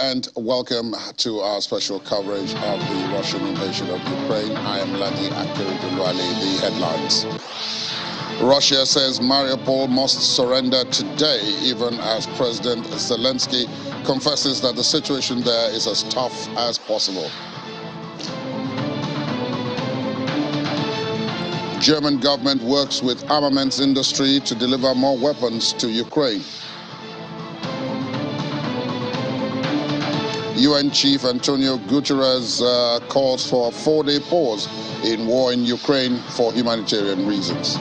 and welcome to our special coverage of the Russian invasion of Ukraine. I am Ladi Akeredulwale. The headlines. Russia says Mariupol must surrender today, even as President Zelensky confesses that the situation there is as tough as possible. German government works with armaments industry to deliver more weapons to Ukraine. UN Chief Antonio Guterres calls for a 4-day pause in war in Ukraine for humanitarian reasons.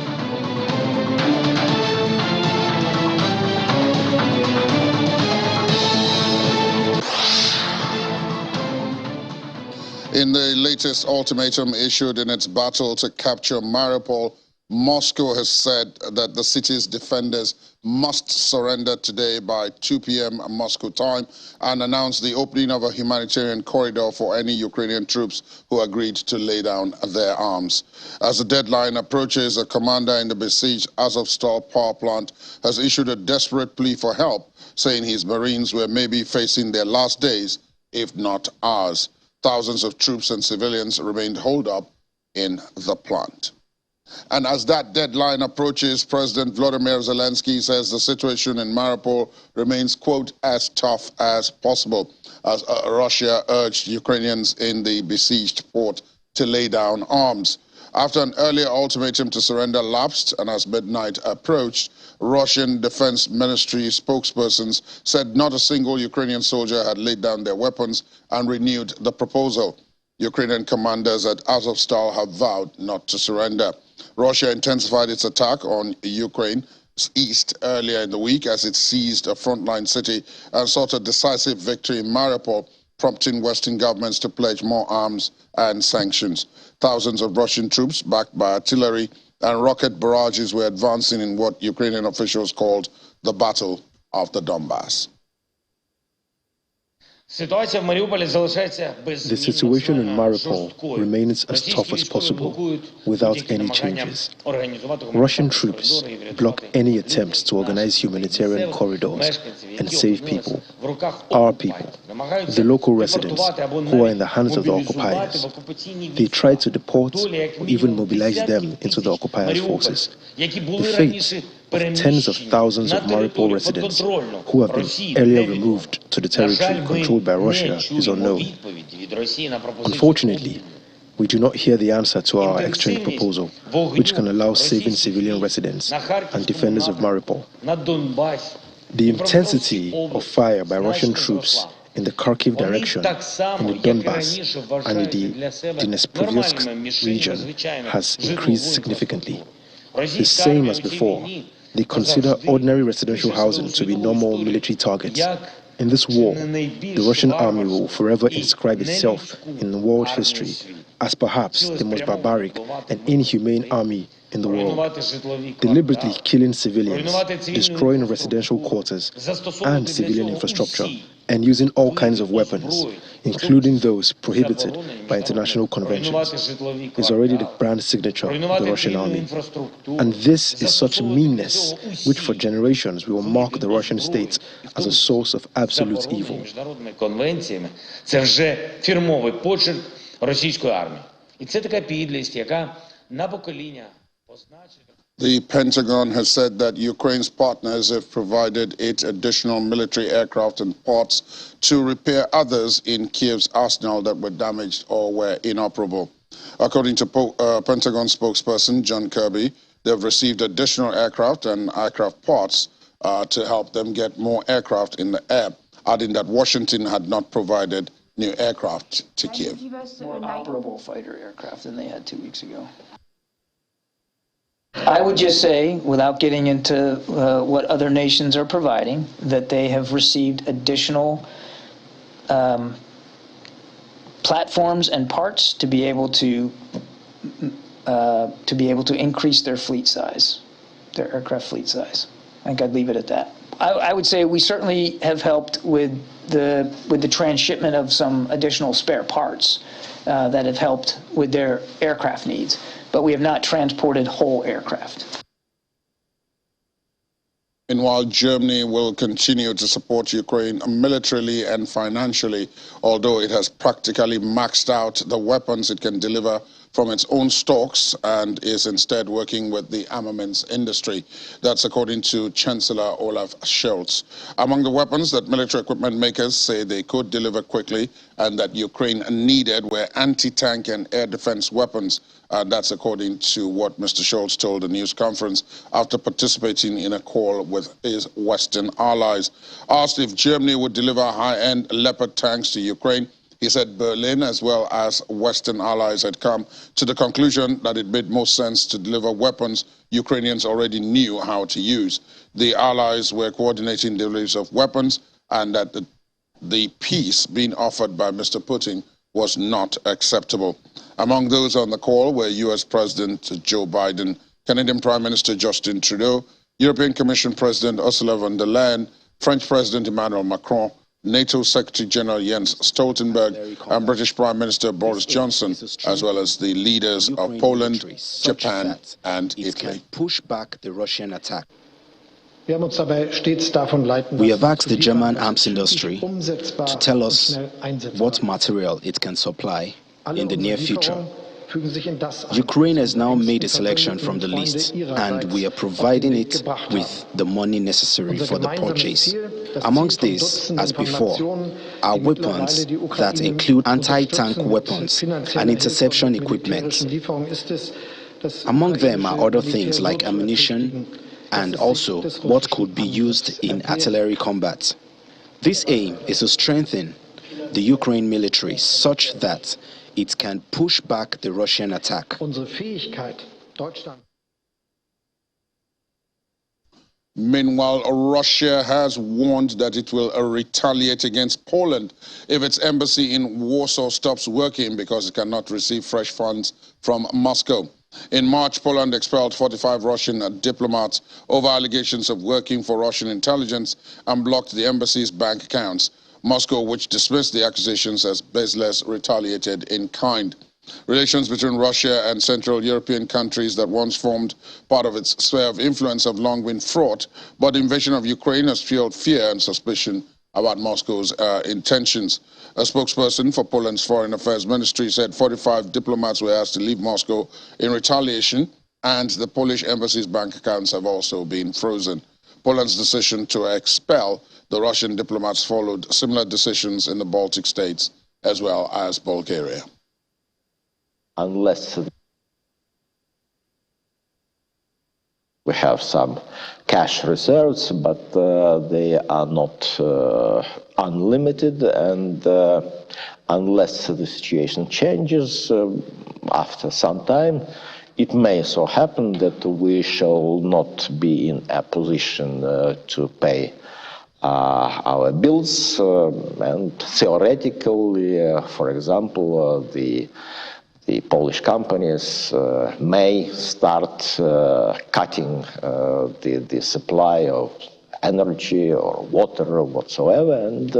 In the latest ultimatum issued in its battle to capture Mariupol, Moscow has said that the city's defenders must surrender today by 2 p.m. Moscow time and announce the opening of a humanitarian corridor for any Ukrainian troops who agreed to lay down their arms. As the deadline approaches, a commander in the besieged Azovstal power plant has issued a desperate plea for help, saying his Marines were maybe facing their last days, if not hours. Thousands of troops and civilians remained holed up in the plant. And as that deadline approaches, President Volodymyr Zelensky says the situation in Mariupol remains, quote, as tough as possible, as Russia urged Ukrainians in the besieged port to lay down arms. After an earlier ultimatum to surrender lapsed and as midnight approached, Russian Defense Ministry spokespersons said not a single Ukrainian soldier had laid down their weapons and renewed the proposal. Ukrainian commanders at Azovstal have vowed not to surrender. Russia intensified its attack on Ukraine's east earlier in the week as it seized a frontline city and sought a decisive victory in Mariupol, prompting Western governments to pledge more arms and sanctions. Thousands of Russian troops, backed by artillery and rocket barrages, were advancing in what Ukrainian officials called the Battle of the Donbass. The situation in Mariupol remains as tough as possible without any changes. Russian troops block any attempts to organize humanitarian corridors and save people, our people, the local residents who are in the hands of the occupiers. They try to deport or even mobilize them into the occupiers' forces. The fate of tens of thousands of Mariupol residents who have been earlier removed to the territory controlled by Russia is unknown. Unfortunately, we do not hear the answer to our exchange proposal, which can allow saving civilian residents and defenders of Mariupol. The intensity of fire by Russian troops in the Kharkiv direction, in the Donbass, and in the Dnipropetrovsk region has increased significantly. The same as before, they consider ordinary residential housing to be normal military targets. In this war, the Russian army will forever inscribe itself in world history as perhaps the most barbaric and inhumane army in the world, deliberately killing civilians, destroying residential quarters and civilian infrastructure, and using all kinds of weapons, including those prohibited by international conventions, is already the brand signature of the Russian army. And this is such meanness, which for generations will mark the Russian state as a source of absolute evil. The Pentagon has said that Ukraine's partners have provided it additional military aircraft and parts to repair others in Kiev's arsenal that were damaged or were inoperable. According to Pentagon spokesperson John Kirby, they've received additional aircraft and aircraft parts to help them get more aircraft in the air, adding that Washington had not provided new aircraft to Kiev. More operable fighter aircraft than they had 2 weeks ago. I would just say, without getting into what other nations are providing, that they have received additional platforms and parts to be able to increase their fleet size, their aircraft fleet size. I think I'd leave it at that. I would say we certainly have helped with the transshipment of some additional spare parts that have helped with their aircraft needs, but we have not transported whole aircraft. Meanwhile, Germany will continue to support Ukraine militarily and financially, although it has practically maxed out the weapons it can deliver from its own stocks and is instead working with the armaments industry. That's according to Chancellor Olaf Scholz. Among the weapons that military equipment makers say they could deliver quickly and that Ukraine needed were anti-tank and air defense weapons. That's according to what Mr. Scholz told the news conference after participating in a call with his Western allies. Asked if Germany would deliver high-end Leopard tanks to Ukraine, he said Berlin, as well as Western allies, had come to the conclusion that it made most sense to deliver weapons Ukrainians already knew how to use. The allies were coordinating deliveries of weapons and that the peace being offered by Mr. Putin was not acceptable. Among those on the call were U.S. President Joe Biden, Canadian Prime Minister Justin Trudeau, European Commission President Ursula von der Leyen, French President Emmanuel Macron, NATO Secretary General Jens Stoltenberg, and British Prime Minister Boris Johnson, as well as the leaders of Poland, Japan, and Italy. It can push back the Russian attack. We have asked the German arms industry to tell us what material it can supply in the near future. Ukraine has now made a selection from the list, and we are providing it with the money necessary for the purchase. Amongst these, as before, are weapons that include anti-tank weapons and interception equipment. Among them are other things like ammunition and also what could be used in artillery combat. This aim is to strengthen the Ukraine military such that it can push back the Russian attack. Meanwhile, Russia has warned that it will retaliate against Poland if its embassy in Warsaw stops working because it cannot receive fresh funds from Moscow. In March, Poland expelled 45 Russian diplomats over allegations of working for Russian intelligence and blocked the embassy's bank accounts. Moscow, which dismissed the accusations as baseless, retaliated in kind. Relations between Russia and Central European countries that once formed part of its sphere of influence have long been fraught, but the invasion of Ukraine has fueled fear and suspicion about Moscow's intentions. A spokesperson for Poland's Foreign Affairs Ministry said 45 diplomats were asked to leave Moscow in retaliation, and the Polish embassy's bank accounts have also been frozen. Poland's decision to expel the Russian diplomats followed similar decisions in the Baltic states as well as Bulgaria. Unless we have some cash reserves, but they are not unlimited, and unless the situation changes after some time, it may so happen that we shall not be in a position to pay our bills, and theoretically, for example, the Polish companies may start cutting the supply of energy or water or whatsoever, and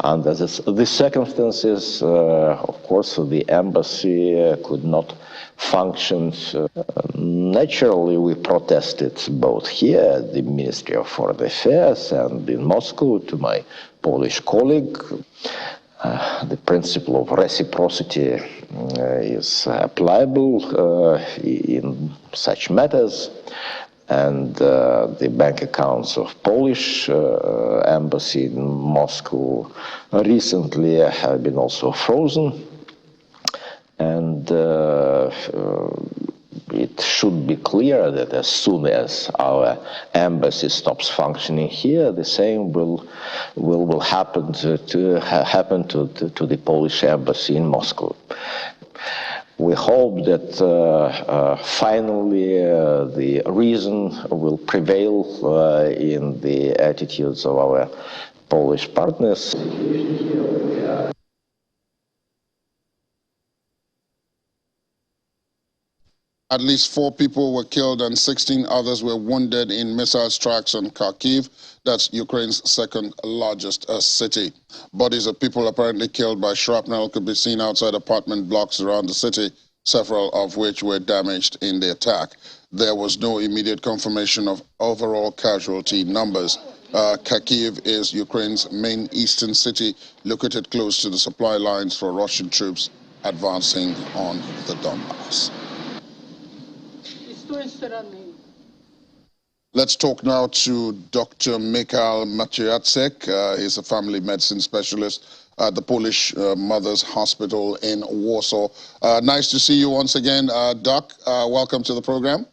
under these circumstances, of course, the embassy could not function. Naturally, we protested both here at the Ministry of Foreign Affairs and in Moscow to my Polish colleague. The principle of reciprocity is applicable in such matters, and the bank accounts of Polish embassy in Moscow recently have been also frozen, and it should be clear that as soon as our embassy stops functioning here, the same will happen to the Polish embassy in Moscow. We hope that finally the reason will prevail in the attitudes of our Polish partners. At least 4 people were killed and 16 others were wounded in missile strikes on Kharkiv. That's Ukraine's second largest city. Bodies of people apparently killed by shrapnel could be seen outside apartment blocks around the city, several of which were damaged in the attack. there was no immediate confirmation of overall casualty numbers. Kharkiv is Ukraine's main eastern city, located close to the supply lines for Russian troops advancing on the Donbass. Let's talk now to Dr. Mikhail Maciejacek. He's a family medicine specialist at the Polish Mothers Hospital in Warsaw. Nice to see you once again, Doc. Welcome to the program.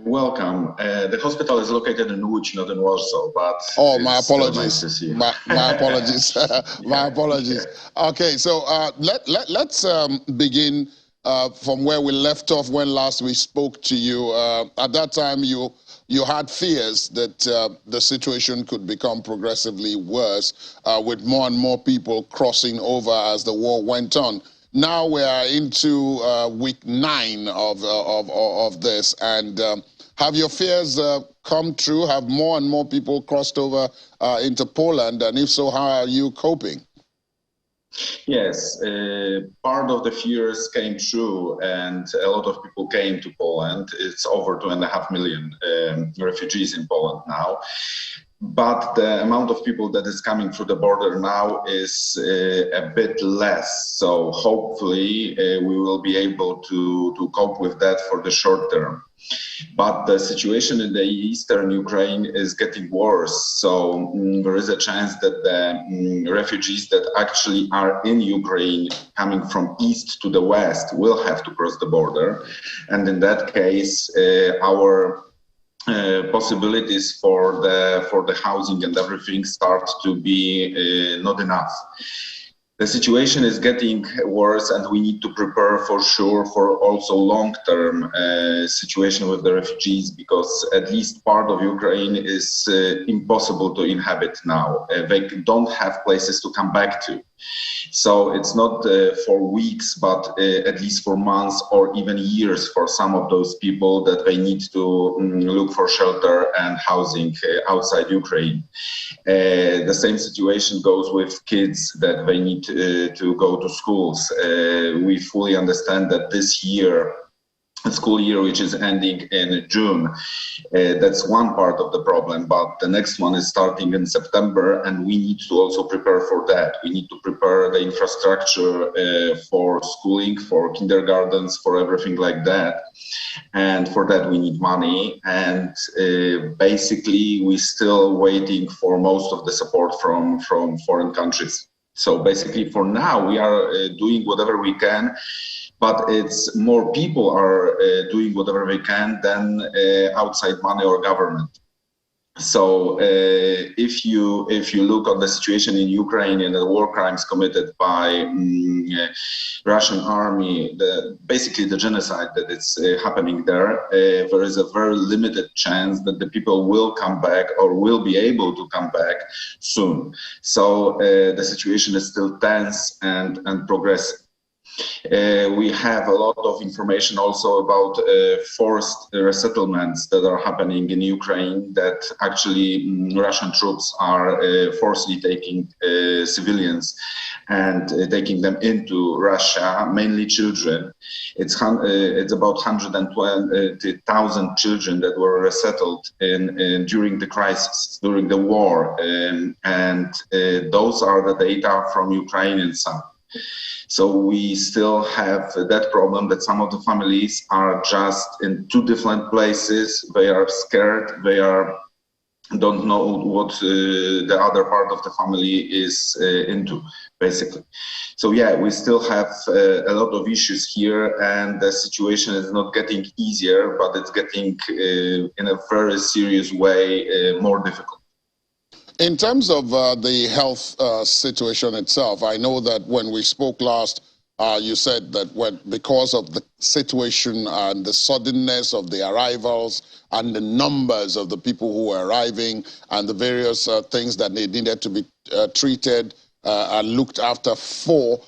Welcome. The hospital is located in Łódź, not in Warsaw, but oh, my apologies. Nice to see you. My apologies. My apologies. Okay, so let's begin from where we left off when last we spoke to you. At that time, you had fears that the situation could become progressively worse with more and more people crossing over as the war went on. Now we are into week 9 of this, and have your fears come true? Have more and more people crossed over into Poland, and if so, how are you coping? Yes, part of the fears came true, and a lot of people came to Poland. It's over 2.5 million refugees in Poland now. But the amount of people that is coming through the border now is a bit less. So hopefully we will be able to cope with that for the short term. But the situation in the eastern Ukraine is getting worse. So there is a chance that the refugees that actually are in Ukraine coming from east to the west will have to cross the border. And in that case, our possibilities for the housing and everything start to be not enough. The situation is getting worse, and we need to prepare for sure for also long-term situation with the refugees, because at least part of Ukraine is impossible to inhabit now. They don't have places to come back to. So it's not for weeks, but at least for months or even years for some of those people that they need to look for shelter and housing outside Ukraine. The same situation goes with kids that they need to go to schools. We fully understand that this year, school year, which is ending in June, that's one part of the problem, but the next one is starting in September, and we need to also prepare for that. We need to prepare the infrastructure for schooling, for kindergartens, for everything like that. And for that we need money, and basically we're still waiting for most of the support from foreign countries. So basically for now we are doing whatever we can, but it's more people are doing whatever they can than outside money or government. So if you look at the situation in Ukraine and the war crimes committed by Russian army, basically the genocide that is happening there, there is a very limited chance that the people will come back or will be able to come back soon. So the situation is still tense and progressive. We have a lot of information also about forced resettlements that are happening in Ukraine, that actually Russian troops are forcibly taking civilians and taking them into Russia, mainly children. It's about 120,000 children that were resettled during the crisis, during the war, and those are the data from Ukrainian side. So we still have that problem that some of the families are just in 2 different places. They are scared. They don't know what the other part of the family is into, basically. So yeah, we still have a lot of issues here, and the situation is not getting easier, but it's getting in a very serious way more difficult. In terms of the health situation itself, I know that when we spoke last, you said that because of the situation and the suddenness of the arrivals and the numbers of the people who were arriving and the various things that they needed to be treated and looked after for,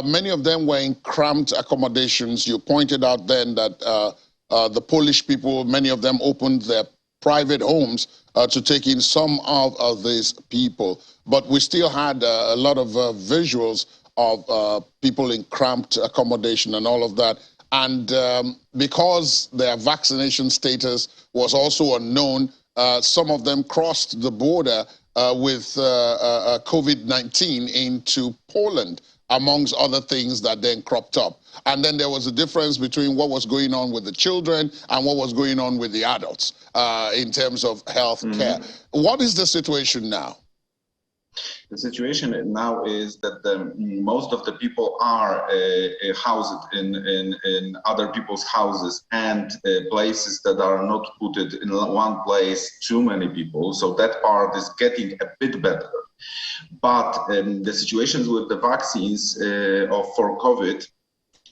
many of them were in cramped accommodations. You pointed out then that the Polish people, many of them opened their private homes to take in some of these people. But we still had a lot of visuals of people in cramped accommodation and all of that. And because their vaccination status was also unknown, some of them crossed the border with COVID-19 into Poland, amongst other things that then cropped up. And then there was a difference between what was going on with the children and what was going on with the adults in terms of health care. What is the situation now? The situation now is that most of the people are housed in other people's houses and places that are not put it in one place too many people. So that part is getting a bit better. But the situations with the vaccines for COVID,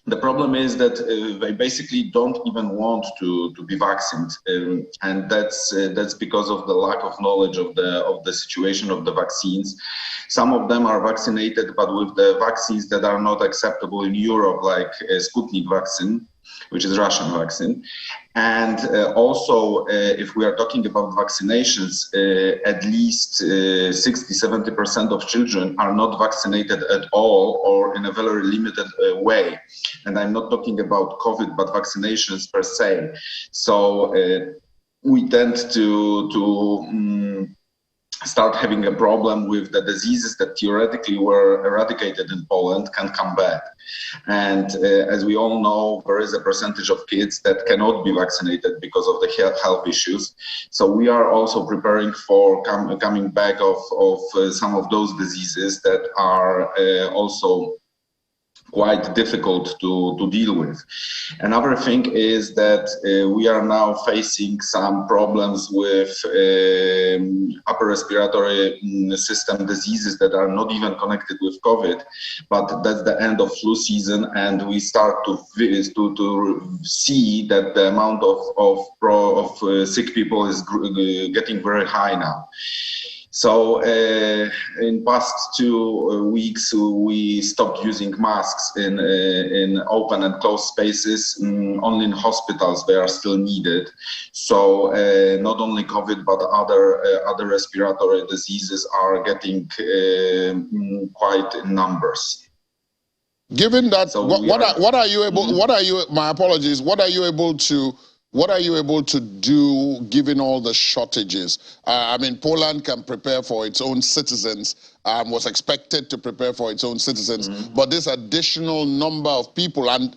the problem is that they basically don't even want to be vaccinated, and that's because of the lack of knowledge of the situation of the vaccines. Some of them are vaccinated, but with the vaccines that are not acceptable in Europe, like Sputnik vaccine, which is Russian vaccine. And also, if we are talking about vaccinations, at least 60–70% of children are not vaccinated at all or in a very limited way. And I'm not talking about COVID, but vaccinations per se. So we tend to start having a problem with the diseases that theoretically were eradicated in Poland can come back. And as we all know, there is a percentage of kids that cannot be vaccinated because of the health issues. So we are also preparing for coming back of some of those diseases that are also quite difficult to deal with. Another thing is that we are now facing some problems with upper respiratory system diseases that are not even connected with COVID, but that's the end of flu season, and we start to see that the amount of sick people is getting very high now. So in past 2 weeks, we stopped using masks in open and closed spaces. Only in hospitals they are still needed. So not only COVID, but other respiratory diseases are getting quite in numbers. Given that, so what are you able? What are you? My apologies. What are you able to? What are you able to do given all the shortages? I mean, Poland can prepare for its own citizens, was expected to prepare for its own citizens, but this additional number of people, and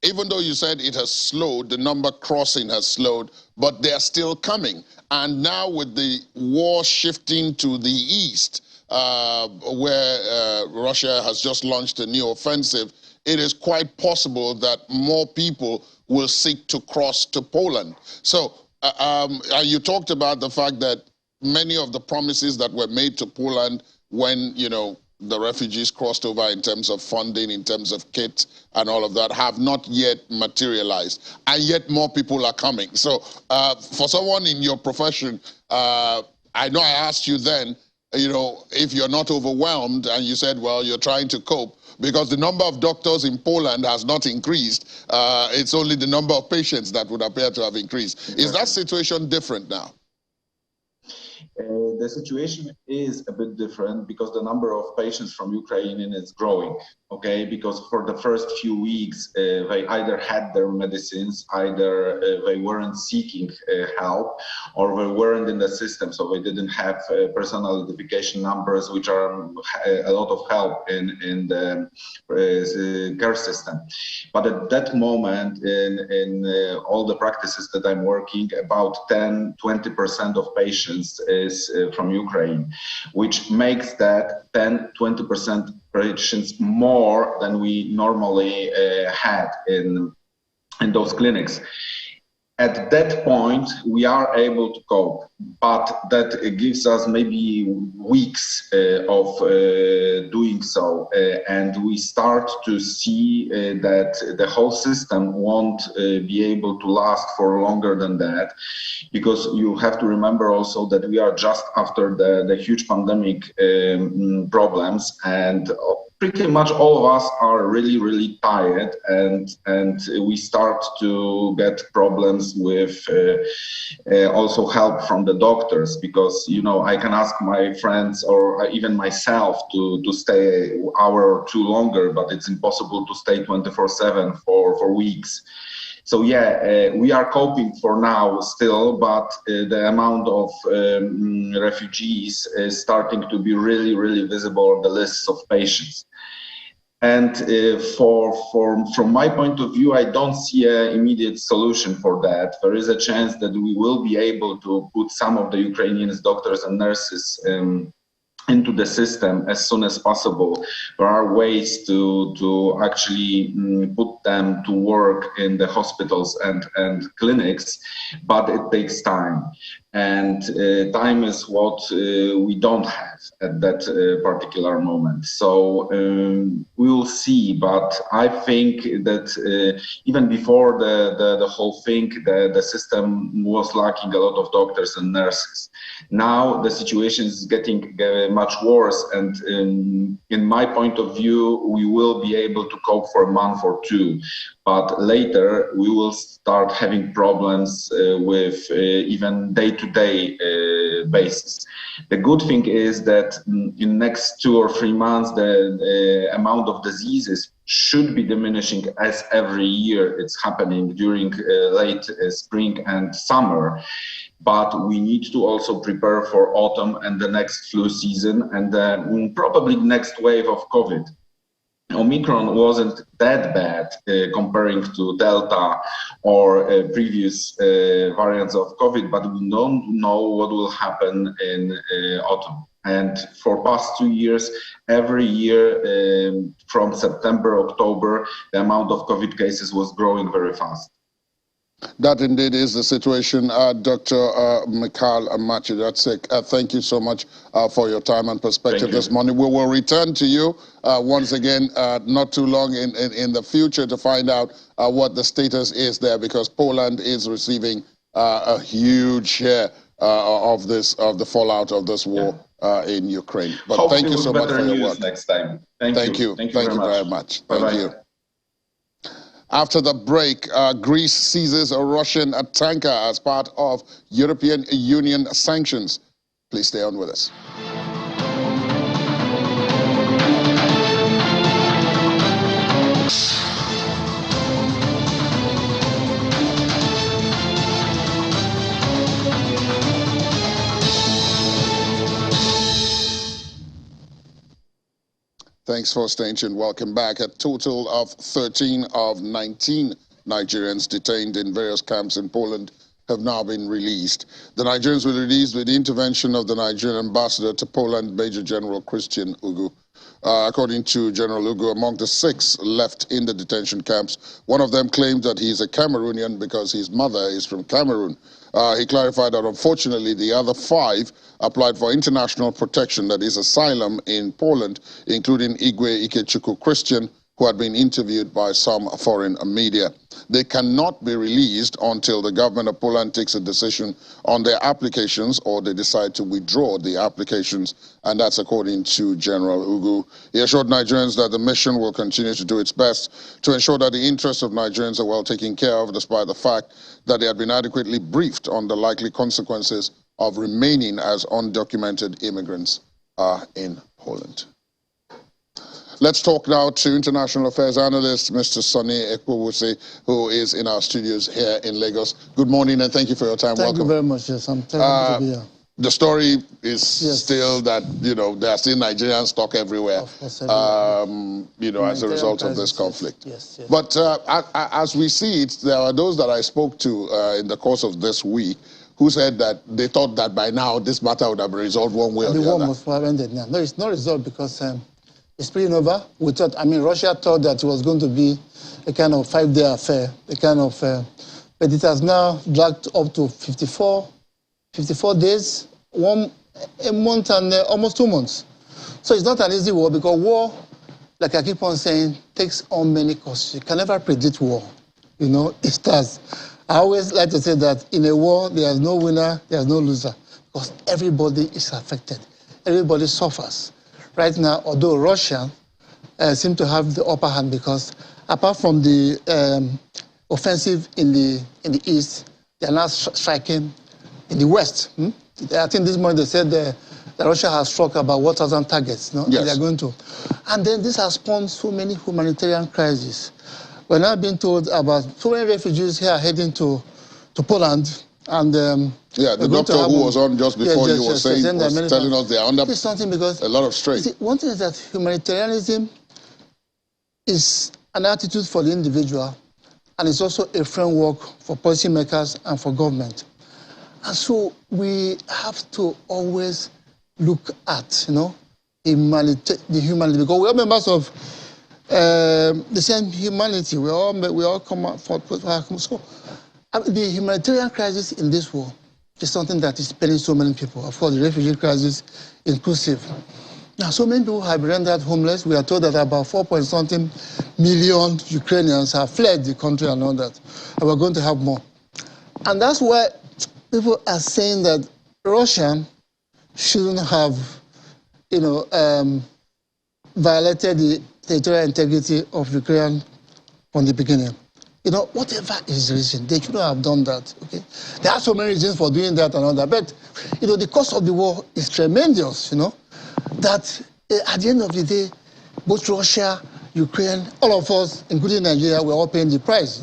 even though you said it has slowed, the number crossing has slowed, but they're still coming. And now with the war shifting to the east, where Russia has just launched a new offensive, it is quite possible that more people will seek to cross to Poland. So you talked about the fact that many of the promises that were made to Poland when, you know, the refugees crossed over in terms of funding, in terms of kits and all of that, have not yet materialized. And yet more people are coming. So for someone in your profession, I know I asked you then, you know, if you're not overwhelmed, and you said, well, you're trying to cope, because the number of doctors in Poland has not increased. It's only the number of patients that would appear to have increased. Exactly. Is that situation different now? The situation is a bit different because the number of patients from Ukraine is growing, okay? Because for the first few weeks, they either had their medicines, either they weren't seeking help, or they weren't in the system, so they didn't have personal identification numbers, which are a lot of help in the care system. But at that moment, in all the practices that I'm working, about 10–20% of patients is from Ukraine, which makes that 10–20% patients more than we normally had in those clinics. At that point, we are able to cope, but that gives us maybe weeks of doing so. And we start to see that the whole system won't be able to last for longer than that, because you have to remember also that we are just after the huge pandemic problems, and pretty much all of us are really, really tired, and we start to get problems with also help from the doctors, because I can ask my friends or even myself to stay an hour or two longer, but it's impossible to stay 24/7 for weeks. So yeah, we are coping for now still, but the amount of refugees is starting to be really, really visible on the lists of patients. And from my point of view, I don't see an immediate solution for that. There is a chance that we will be able to put some of the Ukrainian doctors and nurses into the system as soon as possible. There are ways to actually put them to work in the hospitals and clinics, but it takes time. And time is what we don't have at that particular moment. So we will see, but I think that even before the whole thing, the system was lacking a lot of doctors and nurses. Now the situation is getting much worse, and in my point of view, we will be able to cope for a month or two, but later we will start having problems with even day-to-day basis. The good thing is that in next 2 or 3 months, the amount of diseases should be diminishing, as every year it's happening during late spring and summer. But we need to also prepare for autumn and the next flu season, and probably next wave of COVID. Omicron wasn't that bad comparing to Delta or previous variants of COVID, but we don't know what will happen in autumn. And for past 2 years, every year from September, October, the amount of COVID cases was growing very fast. That indeed is the situation. Dr. Mikhail Maciejacek, thank you so much for your time and perspective this morning. We will return to you once again not too long in the future to find out what the status is there, because Poland is receiving a huge share of the fallout of this war in Ukraine. But hopefully thank you so much for your work. Next time. Thank you very much. Thank you. After the break, Greece seizes a Russian tanker as part of European Union sanctions. Please stay on with us. Thanks for staying tuned. Welcome back. A total of 13 of 19 Nigerians detained in various camps in Poland have now been released. The Nigerians were released with the intervention of the Nigerian ambassador to Poland, Major General Christian Ugu. According to General Ugu, among the 6 left in the detention camps, one of them claimed that he is a Cameroonian because his mother is from Cameroon. He clarified that unfortunately the other 5 applied for international protection, that is asylum, in Poland, including Igwe Ikechukwu Christian, who had been interviewed by some foreign media. They cannot be released until the government of Poland takes a decision on their applications, or they decide to withdraw the applications, and that's according to General Ugu. He assured Nigerians that the mission will continue to do its best to ensure that the interests of Nigerians are well taken care of, despite the fact that they had been adequately briefed on the likely consequences of remaining as undocumented immigrants in Poland. Let's talk now to international affairs analyst, Mr. Sonny Ekwuwusi, who is in our studios here in Lagos. Good morning, and thank you for your time. Thank you very much. Yes, I'm happy to be here. The story is still that, there are still Nigerians stuck everywhere, of course, everywhere. as a result of this conflict. Yes. But as we see it, there are those that I spoke to in the course of this week who said that they thought that by now this matter would have been resolved one way or the other. The war must have ended now. No, it's not resolved because it's pretty over. We thought, Russia thought that it was going to be a kind of 5-day affair, but it has now dragged up to 54 days, a month and almost 2 months. So it's not an easy war, because war, like I keep on saying, takes on many costs. You can never predict war. It does. I always like to say that in a war, there's no winner, there's no loser, because everybody is affected. Everybody suffers. Right now, although Russia seem to have the upper hand because apart from the offensive in the east, they are now striking in the west. I think this morning they said that Russia has struck about 1,000 targets. No? Yes. They are going to. And then this has spawned so many humanitarian crises. We're now being told about so many refugees here heading to Poland. And yeah, the doctor who was on just before you were saying was telling us they are under a lot of strain. One thing is that humanitarianism is an attitude for the individual, and it's also a framework for policymakers and for government. And so we have to always look at, the humanity, because we are members of the same humanity. We all come out for so. The humanitarian crisis in this war is something that is paining so many people. Of course, the refugee crisis inclusive. Now, so many people have been rendered homeless. We are told that about 4.something million Ukrainians have fled the country and all that. And we're going to have more. And that's why people are saying that Russia shouldn't have, violated the territorial integrity of Ukraine from the beginning. Whatever is the reason, they shouldn't have done that, okay? There are so many reasons for doing that and all that, but, the cost of the war is tremendous, that at the end of the day, both Russia, Ukraine, all of us, including Nigeria, we're all paying the price,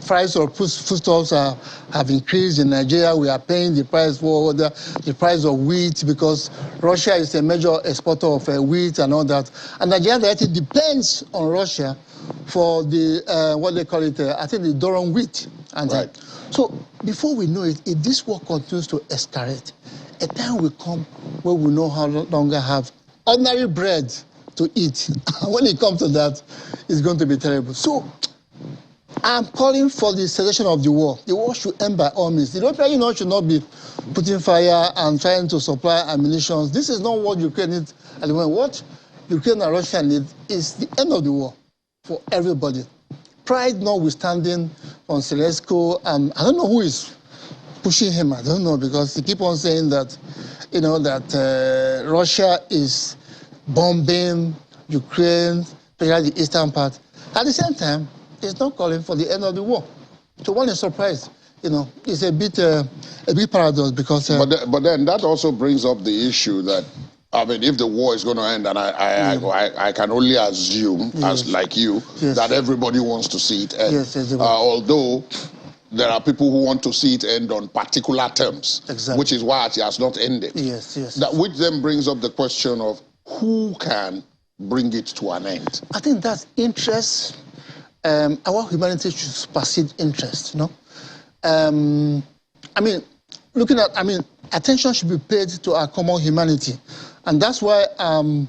Price of foodstuffs have increased in Nigeria. We are paying the price for the price of wheat because Russia is a major exporter of wheat and all that. And Nigeria directly depends on Russia for the, what they call it, I think the durum wheat. And right. So before we know it, if this war continues to escalate, a time will come where we no longer have ordinary bread to eat. And when it comes to that, it's going to be terrible. So I'm calling for the cessation of the war. The war should end by all means. The European Union should not be putting fire and trying to supply ammunition. This is not what Ukraine needs at the moment. What Ukraine and Russia need is the end of the war for everybody. Pride notwithstanding on Zelensky, and I don't know who is pushing him. I don't know, because they keep on saying that, that Russia is bombing Ukraine, especially the eastern part. At the same time, it's not calling for the end of the war. So one is surprised. It's a bit paradox because. But then that also brings up the issue that, if the war is going to end, and I can only assume, as like you, that everybody wants to see it end. Yes, although there are people who want to see it end on particular terms, which is why it has not ended. Yes. Which then brings up the question of who can bring it to an end. I think that's interest. Our humanity should supersede interest, attention should be paid to our common humanity. And that's why I'm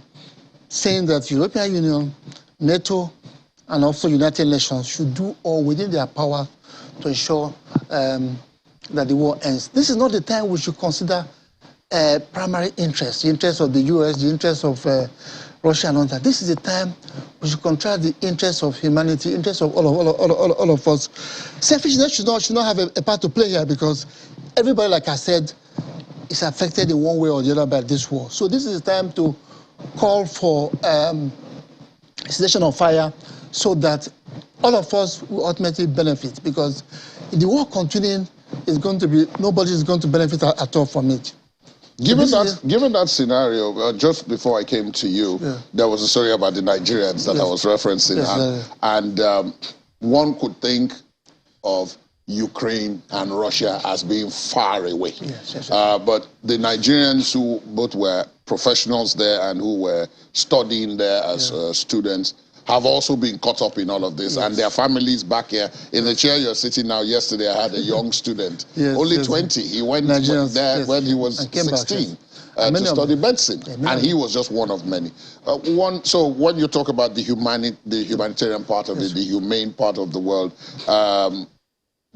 saying that European Union, NATO, and also United Nations should do all within their power to ensure that the war ends. This is not the time we should consider primary interest, the interest of the US, the interest of Russia and all that. This is the time we should contract the interests of humanity, interests of all of us. Selfishness should not have a part to play here, because everybody, like I said, is affected in one way or the other by this war. So this is the time to call for cessation of fire so that all of us will ultimately benefit, because if the war continuing, nobody is going to benefit at all from it. Given that scenario, just before I came to you, there was a story about the Nigerians that I was referencing, and one could think of Ukraine and Russia as being far away. But the Nigerians who both were professionals there and who were studying there as students have also been caught up in all of this, and their families back here. In the chair you're sitting now, yesterday I had a young student, only 20. He went there when he was 16 to study medicine, and he was just one of many. So when you talk about the humanitarian part of it, the humane part of the world,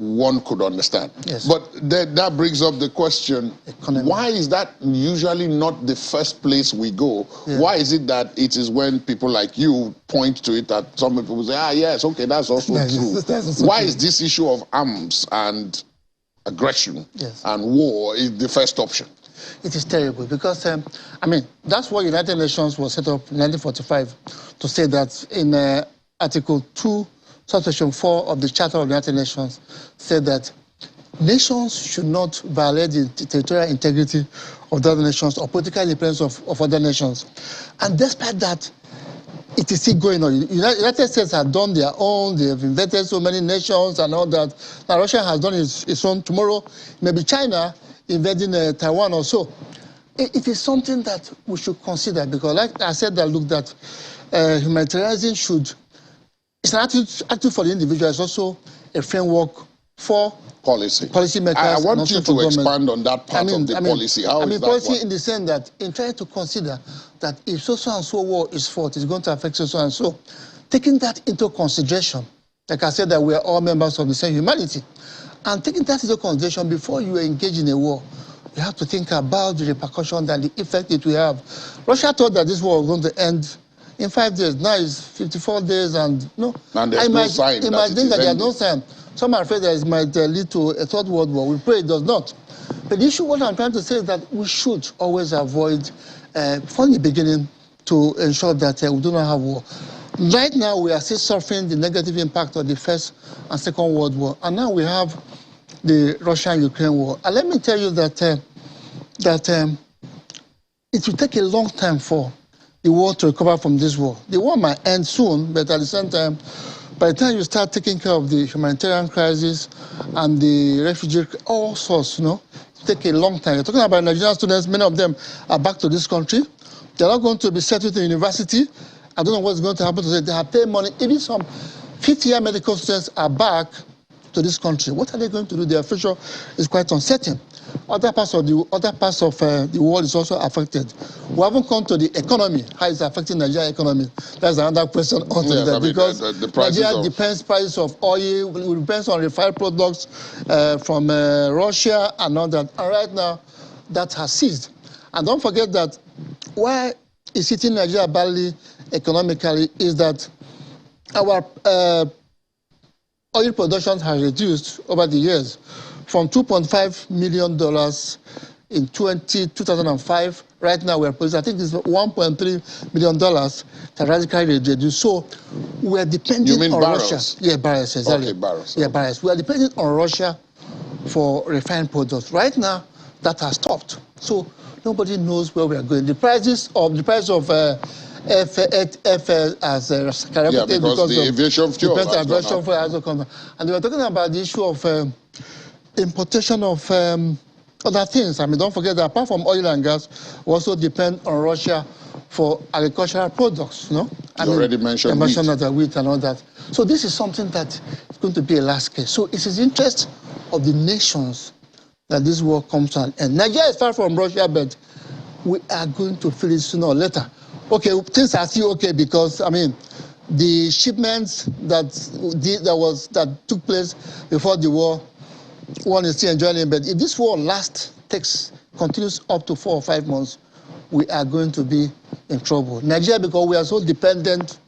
one could understand. But that brings up the question, why is that usually not the first place we go? Why is it that it is when people like you point to it that some people say, yes, okay, that's also true. Why is this issue of arms and aggression and war is the first option? it is terrible because, I mean, that's why United Nations was set up in 1945 to say that in Article 2, Subsection 4 of the Charter of the United Nations said that nations should not violate the territorial integrity of the other nations or political independence of other nations. And despite that, it is still going on. The United States have done their own, they have invented so many nations and all that. Now Russia has done its own. Tomorrow, maybe China invading Taiwan or so. It is something that we should consider because, like I said, that look, that humanitarianism should, it's an attitude for the individual, it's also a framework for policy makers. I want you to expand on that part of the policy. How is that policy one? In the sense that in trying to consider that if so and so war is fought, it's going to affect so and so. Taking that into consideration, like I said, that we are all members of the same humanity, and taking that into consideration before you engage in a war, you have to think about the repercussions and the effect it will have. Russia thought that this war was going to end in 5 days. Now it's 54 days, and no. And there's no sign. Imagine that there's no sign. Some are afraid that it might lead to a third world war. We pray it does not. But the issue, what I'm trying to say is that we should always avoid, from the beginning, to ensure that we do not have war. Right now, we are still suffering the negative impact of the First and Second World War. And now we have the Russia-Ukraine war. And let me tell you that, it will take a long time for the war to recover from this war. The war might end soon, but at the same time, by the time you start taking care of the humanitarian crisis and the refugee, all sorts, it take a long time. You're talking about Nigerian students, many of them are back to this country. They're not going to be settled in university. I don't know what's going to happen to them. They have paid money. Even some 50-year medical students are back to this country. What are they going to do? Their future is quite uncertain. Other parts of the world is also affected. We haven't come to the economy, how it's affecting Nigerian economy. That's another question altogether, because Nigeria depends price of oil, it depends on refined products from Russia and all that. And right now, that has ceased. And don't forget that why it's hitting Nigeria badly economically is that our oil production has reduced over the years from $2.5 million in 2005. Right now, we're producing, I think it's $1.3 million that radically reduced. So we're depending on barrels? Russia. Yeah, barrels, exactly. Okay, barrels. Yeah, barrels. We are depending on Russia for refined products. Right now, that has stopped. So nobody knows where we are going. The price of F has skyrocketed because the aviation fuel has come. And we are talking about the issue of importation of other things. I mean, don't forget that apart from oil and gas, we also depend on Russia for agricultural products. You already mentioned wheat and all that. So this is something that is going to be a last case. So it is the interest of the nations that this war comes to an end. Nigeria is far from Russia, but we are going to feel it sooner or later. Okay, things are still okay because, I mean, the shipments that took place before the war, one is still enjoying it. But if this war continues up to 4 or 5 months, we are going to be in trouble. Nigeria, because we are so dependent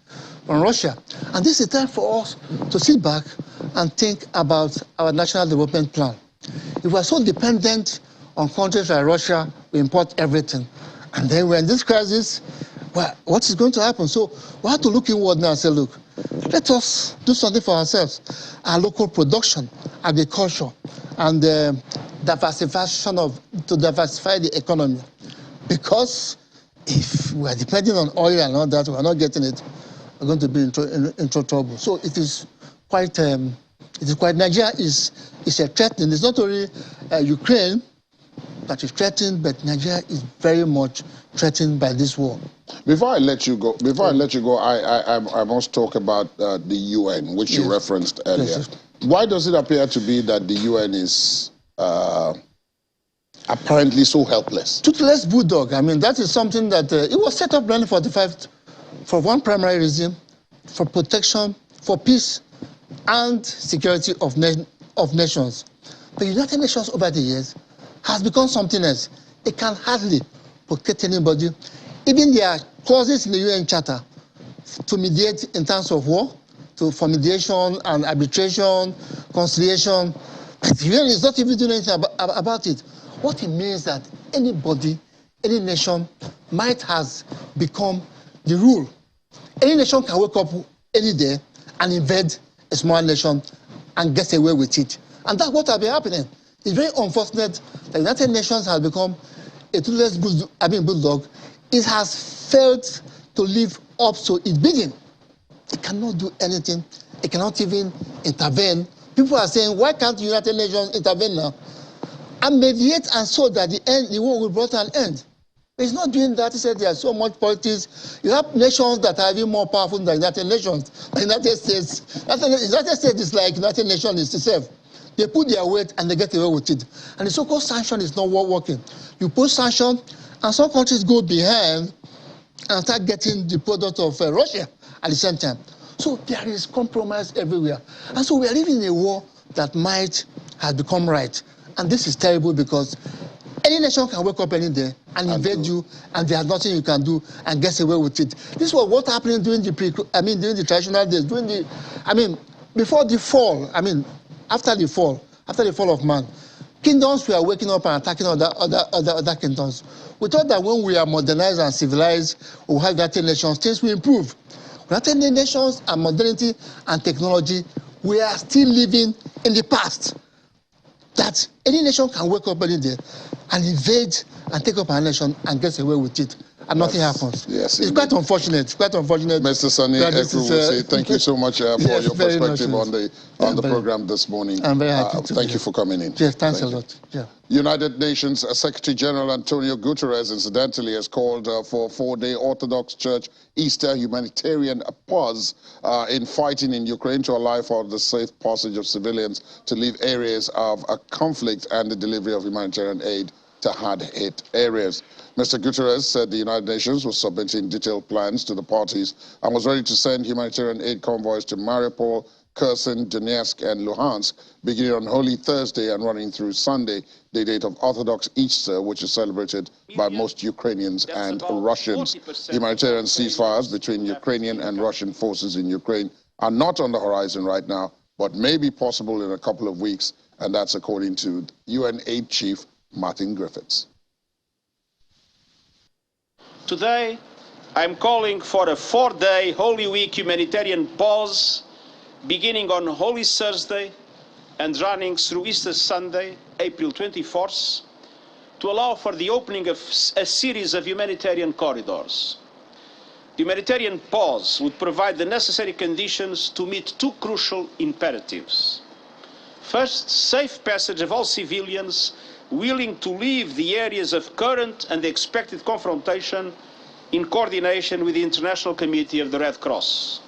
on Russia. And this is time for us to sit back and think about our national development plan. If we are so dependent on countries like Russia, we import everything. And then we're in this crisis, well, what is going to happen? So we have to look inward now and say, look, let us do something for ourselves. Our local production, agriculture, and diversification to diversify the economy. Because if we are depending on oil and all that, we are not getting it, we're going to be in trouble. So it is quite, Nigeria is a threat. And it's not only Ukraine that is threatened, but Nigeria is very much threatened by this war. Before I let you go, I must talk about the UN, which you referenced earlier. Yes. Why does it appear to be that the UN is apparently so helpless? Toothless bulldog. I mean, that is something that it was set up in 1945 for one primary reason, for protection, for peace and security of nations. The United Nations over the years has become something else. It can hardly protect anybody. Even there are clauses in the UN Charter to mediate in terms of war, for mediation and arbitration, conciliation. But the UN is not even doing anything about it. What it means is that anybody, any nation, might has become the rule. Any nation can wake up any day and invade a small nation and get away with it. And that's what has been happening. It's very unfortunate that the United Nations has become a toothless bulldog. It has failed to live up to its bidding. It cannot do anything. It cannot even intervene. People are saying, why can't the United Nations intervene now and mediate and so that the war will be brought to an end? But it's not doing that. He said there's so much politics. You have nations that are even more powerful than the United Nations. The United States. The United States is like the United Nations itself. They put their weight and they get away with it. And the so-called sanction is not working. You put sanction and some countries go behind and start getting the product of Russia at the same time. So there is compromise everywhere. And so we are living in a war that might has become right. And this is terrible because any nation can wake up any day and invade you, and there's nothing you can do and get away with it. This was what happened during the traditional days, before the fall, after the fall of man. Kingdoms were waking up and attacking other kingdoms. We thought that when we are modernized and civilized, we will have United Nations, things will improve. United Nations and modernity and technology, we are still living in the past. That any nation can wake up any day and invade and take up a nation and get away with it, and nothing happens. Yes, it's quite unfortunate. It's quite unfortunate. Mr. Sani Ekru will say thank you so much for yes, your perspective on the program this morning. I'm very happy to thank you for coming in. Yes, thanks a lot. Yeah. United Nations Secretary General Antonio Guterres, incidentally, has called for a 4-day Orthodox Church Easter humanitarian pause in fighting in Ukraine to allow for the safe passage of civilians to leave areas of conflict and the delivery of humanitarian aid to hard-hit areas. Mr. Guterres said the United Nations was submitting detailed plans to the parties and was ready to send humanitarian aid convoys to Mariupol, Kherson, Donetsk, and Luhansk, beginning on Holy Thursday and running through Sunday, the date of Orthodox Easter, which is celebrated by most Ukrainians and Russians. Humanitarian ceasefires between Ukrainian and Russian forces in Ukraine are not on the horizon right now, but may be possible in a couple of weeks, and that's according to UN Aid Chief Martin Griffiths. Today, I'm calling for a 4-day Holy Week humanitarian pause, beginning on Holy Thursday and running through Easter Sunday, April 24th, to allow for the opening of a series of humanitarian corridors. The humanitarian pause would provide the necessary conditions to meet two crucial imperatives. First, safe passage of all civilians willing to leave the areas of current and expected confrontation in coordination with the International Committee of the Red Cross.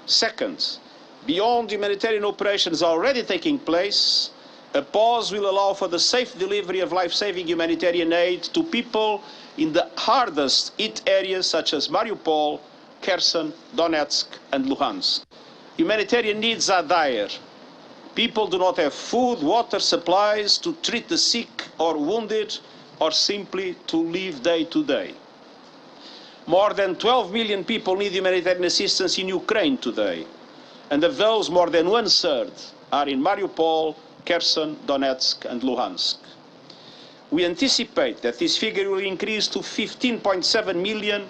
Second, beyond humanitarian operations already taking place, a pause will allow for the safe delivery of life-saving humanitarian aid to people in the hardest hit areas such as Mariupol, Kherson, Donetsk, and Luhansk. Humanitarian needs are dire. People do not have food, water, supplies to treat the sick or wounded, or simply to live day to day. More than 12 million people need humanitarian assistance in Ukraine today, and of those, more than 1/3 are in Mariupol, Kherson, Donetsk, and Luhansk. We anticipate that this figure will increase to 15.7 million.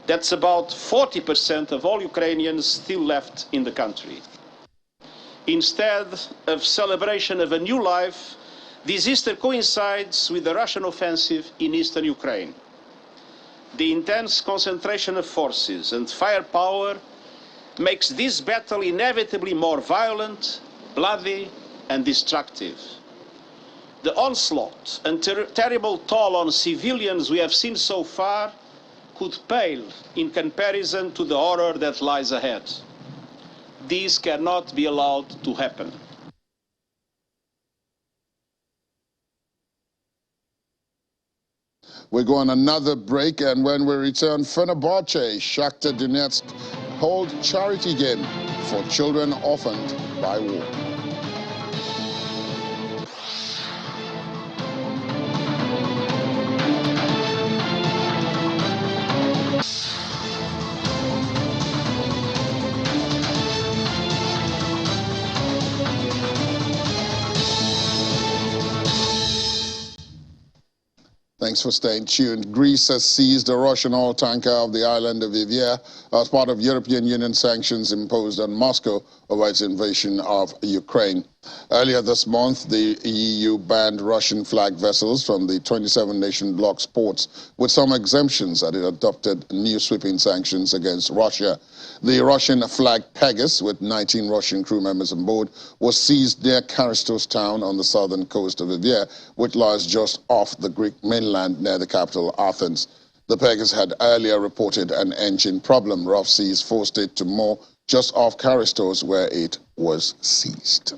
That's about 40% of all Ukrainians still left in the country. Instead of celebration of a new life, this Easter coincides with the Russian offensive in eastern Ukraine. The intense concentration of forces and firepower makes this battle inevitably more violent, bloody, and destructive. The onslaught and terrible toll on civilians we have seen so far could pale in comparison to the horror that lies ahead. This cannot be allowed to happen. We go on another break, and when we return, Fenerbahce, Shakhtar Donetsk hold charity game for children orphaned by war. Thanks for staying tuned. Greece has seized a Russian oil tanker off the island of Ivier as part of European Union sanctions imposed on Moscow over its invasion of Ukraine. Earlier this month, the EU banned Russian-flagged vessels from the 27-nation bloc's ports, with some exemptions that it adopted new sweeping sanctions against Russia. The Russian-flagged Pegasus, with 19 Russian crew members on board, was seized near Charistos town on the southern coast of Ivier, which lies just off the Greek mainland near the capital, Athens. The Pegasus had earlier reported an engine problem. Rough seas forced it to moor just off Charistos, where it was seized.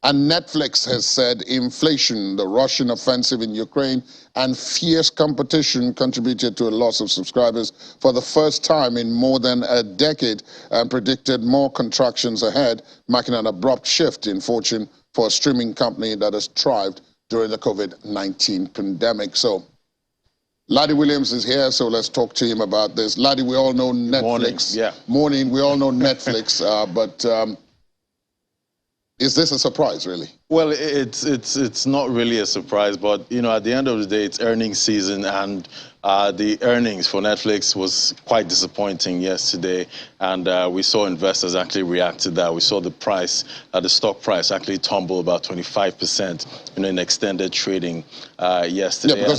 And Netflix has said inflation, the Russian offensive in Ukraine, and fierce competition contributed to a loss of subscribers for the first time in more than a decade, and predicted more contractions ahead, marking an abrupt shift in fortune for a streaming company that has thrived during the COVID-19 pandemic. So, Laddie Williams is here, so let's talk to him about this. Laddie, we all know Netflix. Morning, we all know Netflix, but is this a surprise, really? Well, it's not really a surprise, but you know, at the end of the day, it's earnings season, and the earnings for Netflix was quite disappointing yesterday, and we saw investors actually react to that. We saw the price, the stock price, actually tumble about 25%, in extended trading yesterday. Yeah, because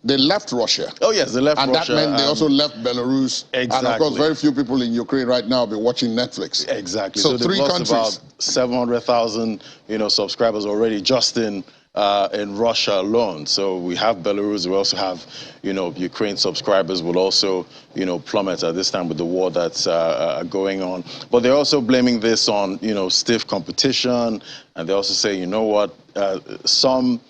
they left Russia. Oh yes, they left and Russia, and that meant they also left Belarus. Exactly. And of course, very few people in Ukraine right now be watching Netflix. Exactly. So they've three lost countries. about 700,000, subscribers already just in Russia alone. So we have Belarus, we also have, Ukraine subscribers will also, plummet at this time with the war that's going on. But they're also blaming this on, stiff competition, and they also say, you know what, some,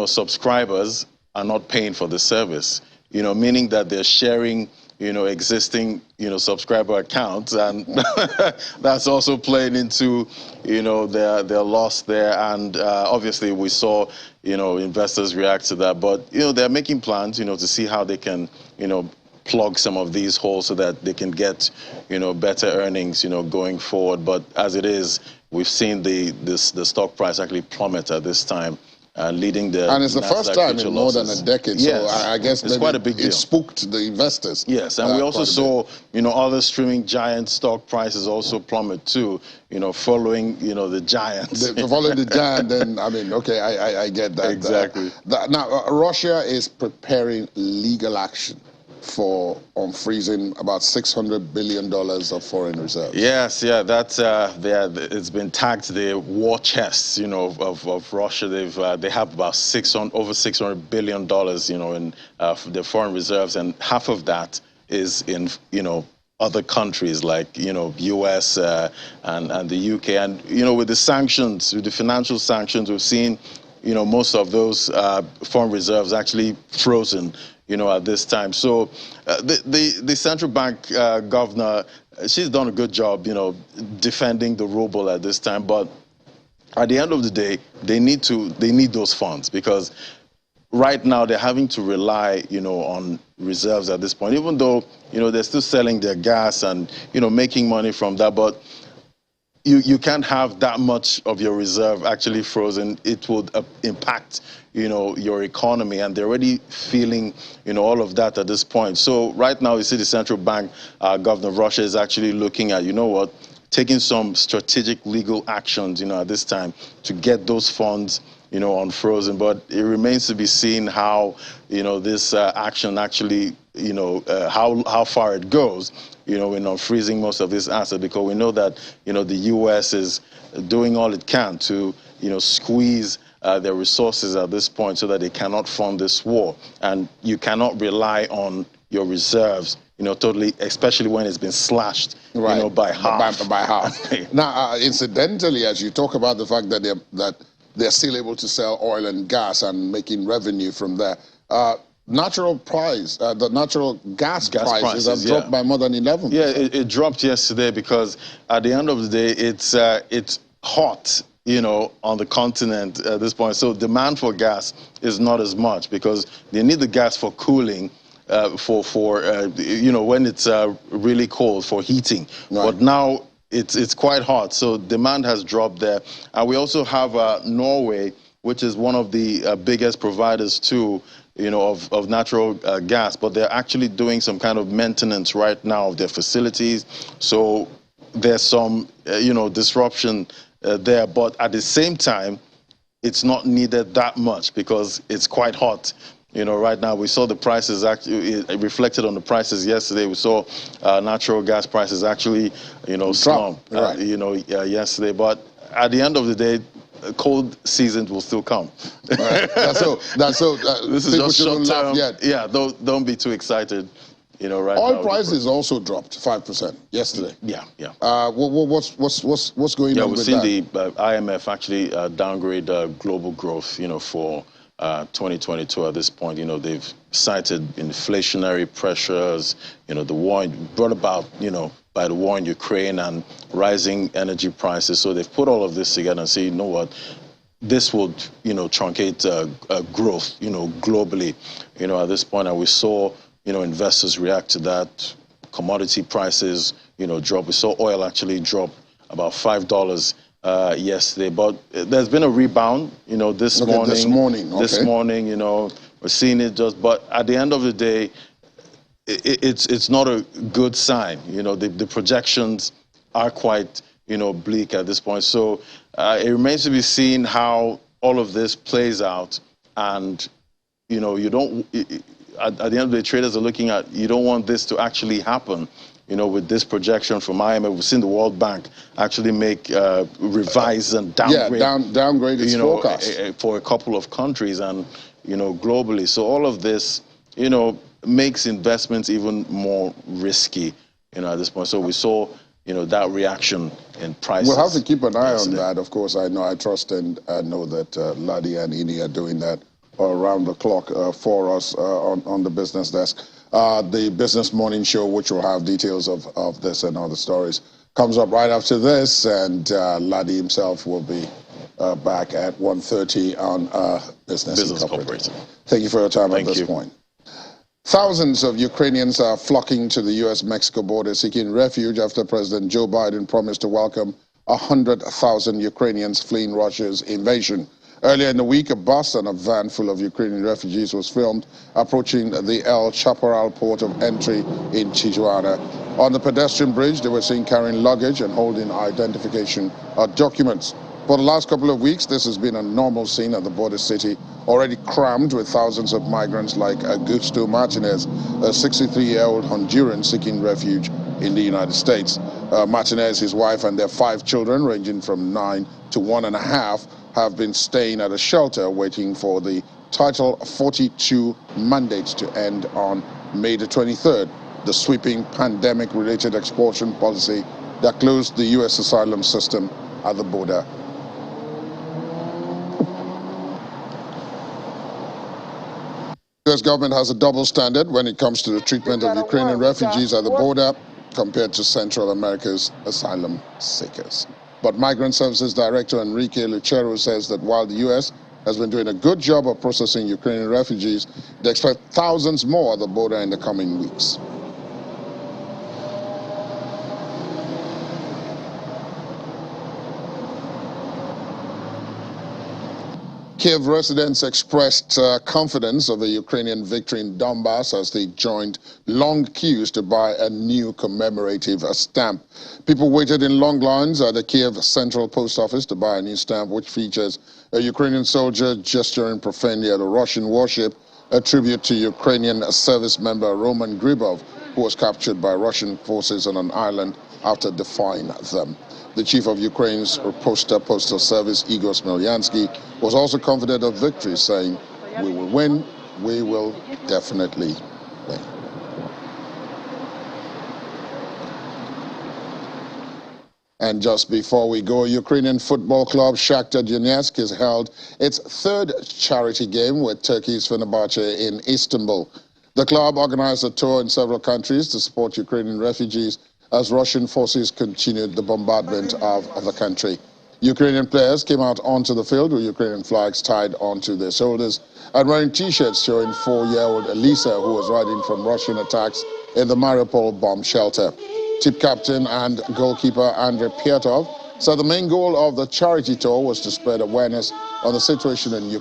subscribers are not paying for the service, meaning that they're sharing existing, subscriber accounts, and that's also playing into, their loss there. And obviously we saw, investors react to that, but, they're making plans, to see how they can, plug some of these holes so that they can get, better earnings, going forward. But as it is, we've seen the stock price actually plummet at this time. Leading the and it's the first time in more than a decade, yes. So I guess it's quite a big deal. It spooked the investors. Yes, and we also saw, other streaming giant stock prices also plummet too, following, the giants. Following the giant, then, I mean, okay, I get that. Exactly. Now, Russia is preparing legal action for freezing about $600 billion of foreign reserves. Yes, yeah, that's it's been tagged the war chests, of Russia. They have about over $600 billion, in their foreign reserves, and half of that is in, other countries like, US and the UK. And, with the sanctions, with the financial sanctions, we've seen, most of those foreign reserves actually frozen, at this time. So the central bank governor, she's done a good job, defending the ruble at this time. But at the end of the day, they need those funds, because right now they're having to rely, on reserves at this point, even though, they're still selling their gas and, making money from that. But you can't have that much of your reserve actually frozen. It would impact, your economy, and they're already feeling, all of that at this point. So right now, you see the central bank governor of Russia is actually looking at, taking some strategic legal actions, at this time to get those funds, unfrozen. But it remains to be seen how, this action actually, how far it goes, in unfreezing most of this assets, because we know that, the U.S. is doing all it can to, squeeze their resources at this point so that they cannot fund this war. And you cannot rely on your reserves, totally, especially when it's been slashed, right, by half. By half. Now, incidentally, as you talk about the fact that they're still able to sell oil and gas and making revenue from there, the natural gas prices have dropped by more than 11%. Yeah, it dropped yesterday because at the end of the day, it's hot, on the continent at this point. So demand for gas is not as much, because they need the gas for cooling, when it's really cold, for heating. Right. But now it's quite hot, so demand has dropped there. And we also have Norway, which is one of the biggest providers too, of natural gas, but they're actually doing some kind of maintenance right now of their facilities. So there's some, disruption there, but at the same time, it's not needed that much because it's quite hot. Right now we saw the prices actually, it reflected on the prices yesterday. We saw natural gas prices actually, slump, right. yesterday. But at the end of the day, cold seasons will still come. Right. That's so. This is just short term. Yet. Yeah, don't be too excited. Right Oil now. prices also dropped 5% yesterday. Yeah. What's going on with that? Yeah, we've seen the IMF actually downgrade global growth, for 2022 at this point. They've cited inflationary pressures, the war brought about, by the war in Ukraine and rising energy prices. So they've put all of this together and say, you know what, this would, truncate growth, globally, at this point. And we saw, investors react to that. Commodity prices, drop. We saw oil actually drop about $5 yesterday, but there's been a rebound, this morning. Okay. This morning, we're seeing it but at the end of the day, it's not a good sign. The projections are quite, bleak at this point. So it remains to be seen how all of this plays out. And, at the end of the day, traders are looking at, you don't want this to actually happen. With this projection from IMF, we've seen the World Bank actually make revise and downgrade. Yeah, downgrade its forecast for a couple of countries and globally. So all of this, makes investments even more risky, at this point. So we saw, that reaction in prices. We'll have to keep an eye on that. Of course, I trust and know that Ladi and Ini are doing that around the clock for us on the business desk. The Business Morning Show, which will have details of this and other stories, comes up right after this, and Ladi himself will be back at 1:30 on Business Incorporated. Thank you for your time at this point. Thousands of Ukrainians are flocking to the U.S.-Mexico border seeking refuge after President Joe Biden promised to welcome 100,000 Ukrainians fleeing Russia's invasion. Earlier in the week, a bus and a van full of Ukrainian refugees was filmed approaching the El Chaparral port of entry in Tijuana. On the pedestrian bridge, they were seen carrying luggage and holding identification documents. For the last couple of weeks, this has been a normal scene at the border city, already crammed with thousands of migrants like Augusto Martinez, a 63-year-old Honduran seeking refuge in the United States. Martinez, his wife, and their 5 children, ranging from 9 to 1.5, have been staying at a shelter waiting for the Title 42 mandate to end on May the 23rd, the sweeping pandemic-related expulsion policy that closed the U.S. asylum system at the border. The U.S. government has a double standard when it comes to the treatment of Ukrainian refugees at the border compared to Central America's asylum seekers. But Migrant Services Director Enrique Lucero says that while the U.S. has been doing a good job of processing Ukrainian refugees, they expect thousands more at the border in the coming weeks. Kiev residents expressed confidence of a Ukrainian victory in Donbass as they joined long queues to buy a new commemorative stamp. People waited in long lines at the Kiev Central Post Office to buy a new stamp which features a Ukrainian soldier gesturing profanely at a Russian warship, a tribute to Ukrainian service member Roman Gribov, who was captured by Russian forces on an island after defying them. The chief of Ukraine's postal service, Igor Smilyansky, was also confident of victory, saying, "We will win, we will definitely win." And just before we go, Ukrainian football club Shakhtar Donetsk has held its 3rd charity game with Turkey's Fenerbahce in Istanbul. The club organized a tour in several countries to support Ukrainian refugees as Russian forces continued the bombardment of the country. Ukrainian players came out onto the field with Ukrainian flags tied onto their shoulders and wearing T-shirts showing 4-year-old Elisa, who was riding from Russian attacks in the Mariupol bomb shelter. Team captain and goalkeeper Andrei Piatov So the main goal of the charity tour was to spread awareness on the situation in Ukraine.